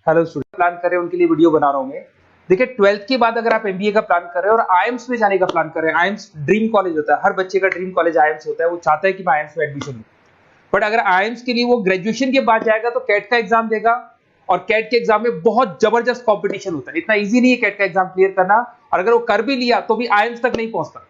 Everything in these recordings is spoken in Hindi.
हेलो स्टूडेंट, प्लान कर रहे हैं उनके लिए वीडियो बना रहा हूं मैं। देखिए 12th के बाद अगर आप एमबीए का प्लान कर रहे हैं और आईएम्स में जाने का प्लान कर रहे हैं, आईएम्स ड्रीम कॉलेज होता है, हर बच्चे का ड्रीम कॉलेज आईएम्स होता है, वो चाहता है कि मैं आईएम्स में एडमिशन लूं। बट अगर आईएम्स के लिए वो ग्रेजुएशन के बाद जाएगा तो कैट का एग्जाम देगा और कैट के एग्जाम में बहुत जबरदस्त कॉम्पिटिशन होता है, इतना ईजी नहीं है कैट का एग्जाम क्लियर करना, और अगर वो कर भी लिया तो भी आईएम्स तक नहीं पहुंचता।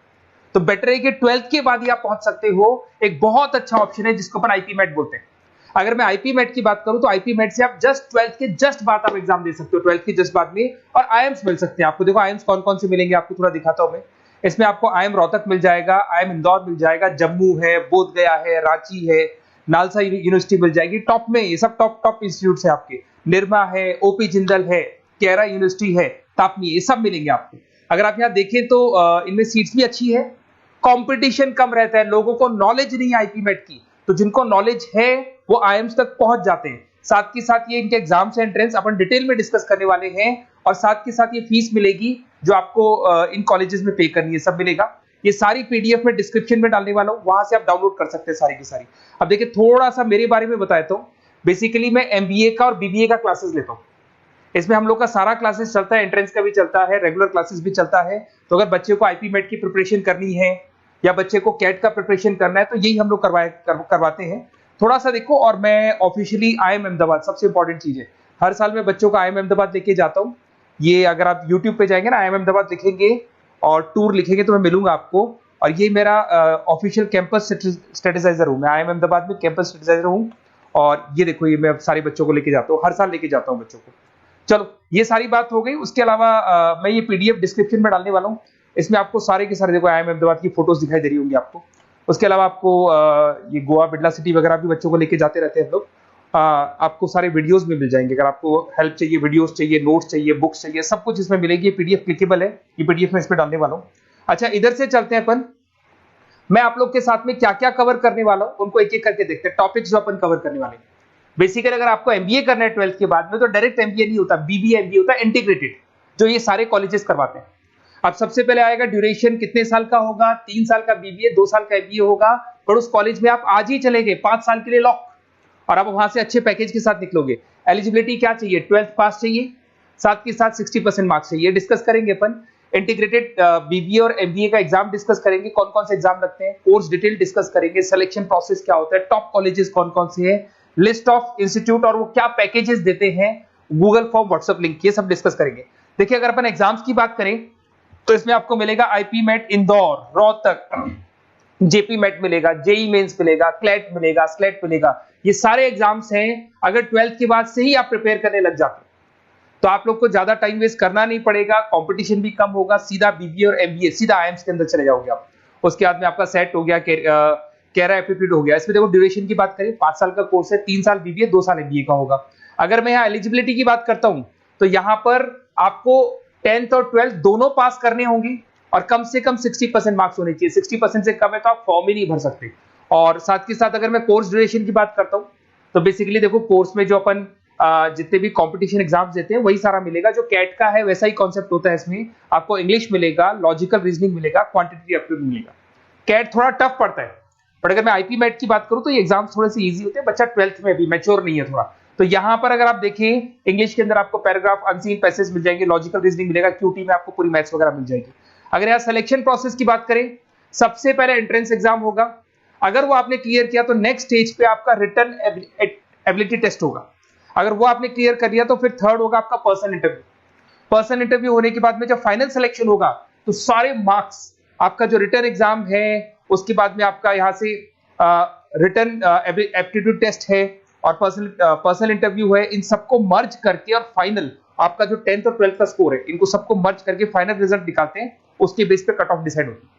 तो बेटर है कि 12th के बाद ही आप पहुंच सकते हो। एक बहुत अच्छा ऑप्शन है जिसको अपन आईपी मेट बोलते हैं। अगर मैं आईपी मेट की बात करूं तो आईपी मेट से आप जस्ट 12th के जस्ट बाद आप एग्जाम दे सकते हो, 12th के जस्ट बाद में, और आईएम्स मिल सकते हैं आपको। देखो आईएम्स कौन कौन से मिलेंगे आपको थोड़ा दिखाता हूं मैं। इसमें आपको आईएम रोहतक मिल जाएगा, आईएम इंदौर मिल जाएगा, जम्मू है, बोधगया है, रांची है, नालसा यूनिवर्सिटी मिल जाएगी टॉप में। ये सब टॉप टॉप इंस्टीट्यूट है आपके। निरमा है, ओपी जिंदल है, केरा यूनिवर्सिटी है, तापनी, ये सब मिलेंगे आपको। अगर आप यहाँ देखें तो इनमें सीट्स भी अच्छी है, कंपटीशन कम रहता है, लोगों को नॉलेज नहीं है आईपी मेट की, तो जिनको नॉलेज है वो आईएम्स तक पहुंच जाते हैं। साथ के साथ ये इनके एग्जाम्स एंट्रेंस अपन डिटेल में डिस्कस करने वाले हैं, और साथ के साथ ये फीस मिलेगी जो आपको इन कॉलेजेस में पे करनी है, सब मिलेगा। ये सारी पीडीएफ में डिस्क्रिप्शन में डालने वाला हूं, वहां से आप डाउनलोड कर सकते हैं सारी की सारी। अब देखिए थोड़ा सा मेरे बारे में बताया तो बेसिकली मैं एमबीए का और बीबीए का क्लासेस लेता हूं। इसमें हम लोग का सारा क्लासेस चलता है, एंट्रेंस का भी चलता है, रेगुलर क्लासेस भी चलता है। तो अगर बच्चे को आईपी मेट की प्रिपरेशन करनी है या बच्चे को कैट का प्रिपरेशन करना है तो यही हम लोग करवाते हैं। थोड़ा सा देखो, और मैं ऑफिशियली आईएम अहमदाबाद, सबसे इंपॉर्टेंट चीज है, हर साल मैं बच्चों को आईएम अहमदाबाद लेके जाता हूँ। ये अगर आप यूट्यूब पे जाएंगे ना, आईएम अहमदाबाद लिखेंगे और टूर लिखेंगे तो मैं मिलूंगा आपको। और ये मेरा ऑफिशियल कैंपस स्ट्रेटेजाइजर हूँ, मैं आईएम अहमदाबाद में कैंपस स्ट्रेटेजाइजर हूँ। और ये देखो, ये मैं सारे बच्चों को लेके जाता हूँ, हर साल लेके जाता हूँ बच्चों को। चलो ये सारी बात हो गई। उसके अलावा मैं ये पीडीएफ डिस्क्रिप्शन में डालने वाला हूँ। इसमें आपको सारे के सारे देखो आईएम अहमदाबाद की फोटोज दिखाई दे रही होंगी आपको। उसके अलावा आपको ये गोवा, बिरला सिटी वगैरह भी बच्चों को लेके जाते रहते हैं हम लोग। आपको सारे वीडियोस में मिल जाएंगे। अगर आपको हेल्प चाहिए, वीडियोस चाहिए, नोट्स चाहिए, बुक्स चाहिए, सब कुछ इसमें मिलेगी। ये पीडीएफ क्लिकेबल है, ये पीडीएफ में इसमें डालने वाला हूँ। अच्छा, इधर से चलते हैं अपन। मैं आप लोग के साथ में क्या क्या कवर करने वाला हूँ उनको एक एक करके देखते हैं, टॉपिक्स जो अपन कवर करने वाले हैं। बेसिकली अगर आपको एमबीए करना है 12th के बाद में तो डायरेक्ट एमबीए नहीं होता, बीबीए एमबीए होता है, इंटीग्रेटेड, जो ये सारे कॉलेजेस करवाते हैं। अब सबसे पहले आएगा ड्यूरेशन, कितने साल का होगा, 3 साल का बीबीए, 2 साल का एमबीए होगा। पर उस कॉलेज में आप आज ही चले गए, 5 साल के लिए लॉक, और आप वहां से अच्छे पैकेज के साथ निकलोगे। एलिजिबिलिटी क्या चाहिए, 12th पास चाहिए, साथ के साथ 60% मार्क्स चाहिए। डिस्कस करेंगे अपन इंटीग्रेटेड बीबीए और एमबीए का एग्जाम डिस्कस करेंगे, कौन कौन से एग्जाम लगते हैं, कोर्स डिटेल डिस्कस करेंगे, सिलेक्शन प्रोसेस क्या होता है, टॉप कॉलेजेस कौन कौन से हैं, लिस्ट ऑफ इंस्टीट्यूट और वो क्या पैकेजेस देते हैं, गूगल फॉर्म, व्हाट्सएप लिंक, ये सब डिस्कस करेंगे। देखिए अगर अपन एग्जाम्स की बात करें तो इसमें आपको मिलेगा IP MAT Indore, Rohtak, JP MAT मिलेगा, जेई मेंस मिलेगा, क्लेट मिलेगा, स्लेट मिलेगा। ये सारे एग्जाम्स हैं। अगर 12th के बाद से ही आप प्रिपेयर करने लग जाते तो आप लोग को ज्यादा टाइम वेस्ट करना नहीं पड़ेगा, कंपटीशन भी कम होगा, सीधा बीबीए और एमबीए सीधा आईएम्स के अंदर चले जाओगे आप। उसके बाद में आपका सेट हो गया, कैरा एप्टीट्यूड हो गया। इसमें देखो ड्यूरेशन की बात करें, 5 साल का कोर्स है, 3 साल बीबीए, 2 साल एमबीए का होगा। अगर मैं यहाँ एलिजिबिलिटी की बात करता हूं तो यहाँ पर आपको 10th और 12th दोनों पास करने होंगे और कम से कम 60% मार्क्स होने चाहिए। 60% से कम है तो आप फॉर्म ही नहीं भर सकते। और साथ के साथ अगर मैं कोर्स ड्यूरेशन की बात करता हूँ तो बेसिकली देखो कोर्स में जो अपन जितने भी कंपटीशन एग्जाम्स देते हैं वही सारा मिलेगा, जो कैट का है वैसा ही कॉन्सेप्ट होता है। इसमें आपको इंग्लिश मिलेगा, लॉजिकल रीजनिंग मिलेगा, क्वांटिटेटिव एप्टीट्यूड मिलेगा। कैट थोड़ा टफ पड़ता है, बट अगर मैं आईपी मेट की बात करूं तो ये एग्जाम्स थोड़े से इजी होते हैं। बच्चा 12th में भी मैच्योर नहीं है थोड़ा, तो यहां पर अगर आप देखें इंग्लिश के अंदर आपको पैराग्राफ, अनसीन पैसेज मिल जाएंगे, लॉजिकल रीजनिंग मिलेगा, क्यूटी में आपको पूरी मैथ्स वगैरह मिल जाएगी। अगर यहाँ सिलेक्शन प्रोसेस की बात करें, सबसे पहले एंट्रेंस एग्जाम होगा। अगर वो आपने क्लियर किया तो नेक्स्ट स्टेज पे आपका रिटन एबिलिटी टेस्ट होगा। अगर वो आपने क्लियर कर लिया तो फिर थर्ड होगा आपका पर्सनल इंटरव्यू। पर्सनल इंटरव्यू होने के बाद में जब फाइनल सिलेक्शन होगा तो सारे मार्क्स, आपका जो रिटन एग्जाम है, उसके बाद में आपका यहाँ से रिटन एप्टीट्यूड टेस्ट है और पर्सनल इंटरव्यू है, इन सबको मर्ज करके और फाइनल आपका जो 10th और 12th का स्कोर है, इनको सबको मर्ज करके फाइनल रिजल्ट निकालते हैं। उसके बेस पे कट ऑफ डिसाइड होती है।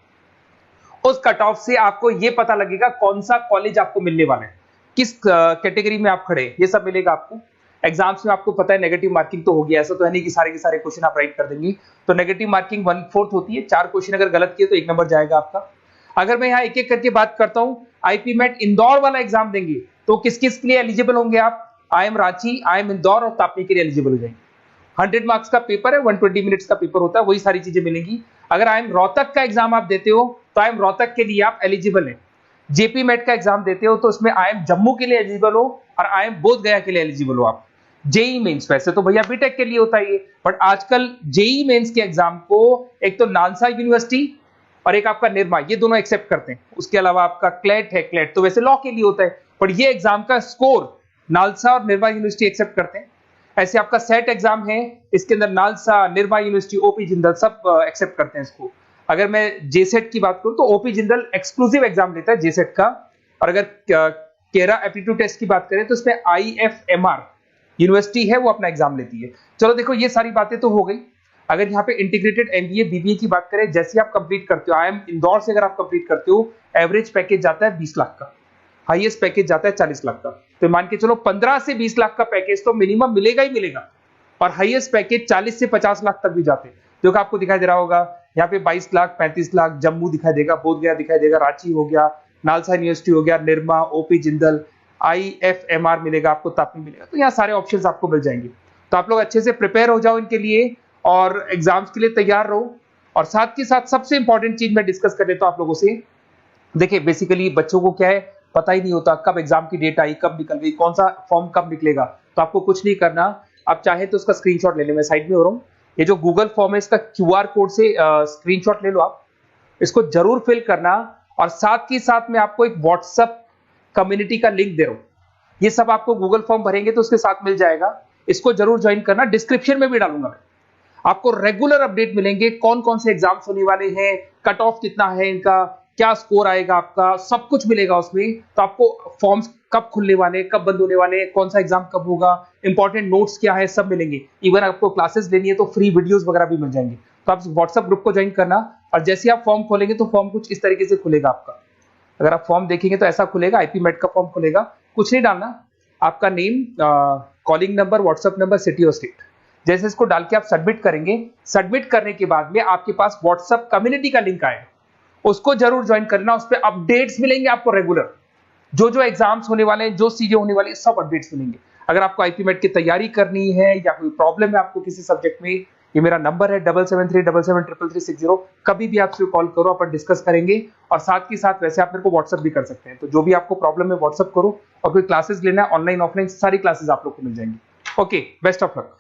उस कट ऑफ से आपको ये पता लगेगा कौन सा कॉलेज आपको मिलने वाला है, किस कैटेगरी में आप खड़े, ये सब मिलेगा आपको। एग्जाम्स में आपको पता है नेगेटिव मार्किंग तो होगी, ऐसा तो है नहीं कि सारे के सारे क्वेश्चन आप राइट कर देंगे। तो नेगेटिव मार्किंग 1/4 होती है, 4 क्वेश्चन अगर गलत किए तो 1 नंबर जाएगा आपका। अगर मैं यहाँ एक एक करके बात करता हूँ, आईपी मेट इंदौर वाला एग्जाम देंगे तो किस किस के लिए एलिजिबल होंगे आप, आईएम रांची, आईएम इंदौर और तापनी के लिए एलिजिबल हो जाएंगे। 100 मार्क्स का पेपर है, 120 मिनट्स का पेपर होता है, वही सारी चीजें मिलेंगी। अगर आईएम रोहतक का एग्जाम आप देते हो तो आईएम रोहतक के लिए आप एलिजिबल हैं। जेपी मेट का एग्जाम देते हो तो उसमें आईएम जम्मू के लिए एलिजिबल हो और आईएम बोधगया के लिए एलिजिबल हो आप। जेई मेंस, वैसे तो भैया बीटेक के लिए होता है ये, बट आजकल जेई मेंस के एग्जाम को एक तो नालसा यूनिवर्सिटी और एक आपका निर्मा, ये दोनों एक्सेप्ट करते हैं। उसके अलावा आपका क्लेट है, क्लेट तो वैसे लॉ के लिए होता है, पर ये एग्जाम का स्कोर नालसा और निर्मा यूनिवर्सिटी एक्सेप्ट करते हैं। ऐसे आपका सेट एग्जाम है, इसके अंदर NALSA, Nirma university, OP Jindal सब एक्सेप्ट करते हैं इसको। अगर मैं जेसेट की बात करूं तो ओपी जिंदल एक्सक्लूसिव एग्जाम लेता है जेसेट का, और अगर केरा एप्टीट्यूड टेस्ट की बात करें तो इसमें IFMR यूनिवर्सिटी है वो अपना एग्जाम लेती है। चलो देखो ये सारी बातें तो हो गई। अगर यहाँ पे इंटीग्रेटेड MBA BBA की बात करें, जैसे आप कंप्लीट करते हो, IIM इंदौर से अगर आप कंप्लीट करते हो, एवरेज पैकेज जाता है 20 लाख का, हाईएस्ट पैकेज जाता है 40 लाख का। तो मान के चलो 15 से 20 लाख का पैकेज तो मिनिमम मिलेगा ही मिलेगा, और हाईएस्ट पैकेज 40 से 50 लाख तक भी जाते हैं। जो कि आपको दिखाई दे रहा होगा यहाँ पे 22 लाख, 35 लाख, जम्मू दिखाई देगा, बोधगया दिखाई देगा, रांची हो गया, नालसा यूनिवर्सिटी हो गया, निर्मा, ओपी जिंदल, IFMR मिलेगा आपको, तापी मिलेगा। तो यहाँ सारे ऑप्शंस आपको मिल जाएंगे। तो आप लोग अच्छे से प्रिपेयर हो जाओ इनके लिए और एग्जाम्स के लिए तैयार रहो। और साथ के साथ सबसे इंपॉर्टेंट चीज मैं डिस्कस कर लेता हूं आप लोगों से। देखिए बेसिकली बच्चों को क्या है, पता ही नहीं होता कब एग्जाम की डेट आई, कब निकल गई, कौन सा फॉर्म कब निकलेगा। तो आपको कुछ नहीं करना, आप चाहे तो उसका स्क्रीनशॉट ले लें, मैं साइड में हो रहा हूँ। ये जो गूगल फॉर्म है इसका QR कोड से स्क्रीनशॉट ले लो आप, इसको जरूर फिल करना। और साथ ही साथ में आपको एक व्हाट्सएप कम्युनिटी का लिंक दे रहा हूं, ये सब आपको गूगल फॉर्म भरेंगे तो उसके साथ मिल जाएगा, इसको जरूर ज्वाइन करना। डिस्क्रिप्शन में भी डालूंगा मैं, आपको रेगुलर अपडेट मिलेंगे, कौन कौन से एग्जाम्स होने वाले हैं, कट ऑफ कितना है इनका, क्या स्कोर आएगा आपका, सब कुछ मिलेगा उसमें। तो आपको फॉर्म्स कब खुलने वाले, कब बंद होने वाले, कौन सा एग्जाम कब होगा, इंपॉर्टेंट नोट्स क्या है, सब मिलेंगे। इवन आपको क्लासेस लेनी है तो फ्री वीडियोस वगैरह भी मिल जाएंगे। तो आप व्हाट्सएप ग्रुप को ज्वाइन करना, और जैसे आप फॉर्म खोलेंगे तो फॉर्म कुछ इस तरीके से खुलेगा आपका। अगर आप फॉर्म देखेंगे तो ऐसा खुलेगा, IP MET का फॉर्म खुलेगा। कुछ नहीं डालना, आपका name, calling number, WhatsApp number, city और स्टेट, जैसे इसको डाल के आप सबमिट करेंगे। सबमिट करने के बाद में आपके पास व्हाट्सएप कम्युनिटी का लिंक आएगा, उसको जरूर ज्वाइन करना। उस पर अपडेट्स मिलेंगे आपको रेगुलर, जो एग्जाम्स होने वाले हैं, जो चीजें होने वाली है, सब अपडेट्स मिलेंगे। अगर आपको IP MET की तैयारी करनी है या कोई प्रॉब्लम है आपको किसी सब्जेक्ट में, ये मेरा नंबर है 7737733360, कभी भी आपसे कॉल करो, अपन डिस्कस करेंगे। और साथ ही साथ वैसे आप मेरे को व्हाट्सएप भी कर सकते हैं। तो जो भी आपको प्रॉब्लम है व्हाट्सएप करो, और कोई क्लासेस लेना है ऑनलाइन ऑफलाइन, सारी क्लासेस आप लोग को मिल जाएंगी। Okay, best of luck.